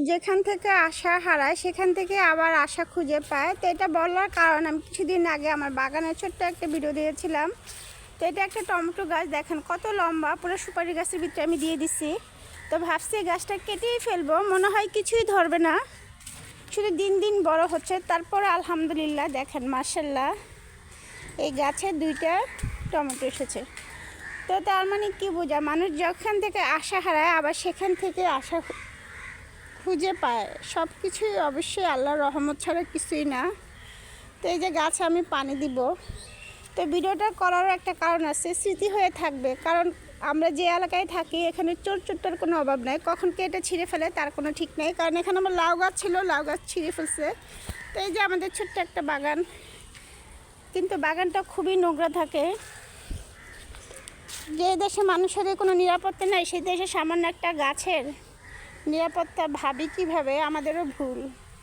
যেখান থেকে আশা হারায় সেখান থেকে আবার আশা খুঁজে পায়। তো এটা বলার কারণ, আমি কিছুদিন আগে আমার বাগানের ছোট্ট একটা ভিডিও দিয়েছিলাম। তো এটা একটা টমেটো গাছ, দেখেন কত লম্বা, পুরো সুপারি গাছের ভিতরে আমি দিয়ে দিছি। তো ভাবছি গাছটা কেটেই ফেলবো, মনে হয় কিছুই ধরবে না, শুধু দিন দিন বড় হচ্ছে। তারপরে আলহামদুলিল্লাহ দেখেন মাশাল্লাহ এই গাছে 2টা টমেটো এসেছে। তো তার মানে কি বোঝা, মানুষ যখন থেকে আশা হারায় আবার সেখান থেকে আশা খুঁজে পায়। সব কিছুই অবশ্যই আল্লাহর রহমত ছাড়া কিছুই না। তো এই যে গাছে আমি পানি দিব। তো ভিডিওটা করারও একটা কারণ আছে, স্মৃতি হয়ে থাকবে। কারণ আমরা যে এলাকায় থাকি এখানে চোর চোরটার কোনো অভাব নাই, কখন কেটে ছিঁড়ে ফেলে তার কোনো ঠিক নেই। কারণ এখানে আমার লাউ গাছ ছিল, লাউ গাছ ছিঁড়ে ফেলছে। তো এই যে আমাদের ছোট্ট একটা বাগান, কিন্তু বাগানটা খুবই নোংরা থাকে। যে দেশে মানুষের কোনো নিরাপত্তা নেই সেই দেশে সামান্য একটা গাছের নিরাপত্তা ভাবি কীভাবে, আমাদেরও ভুল।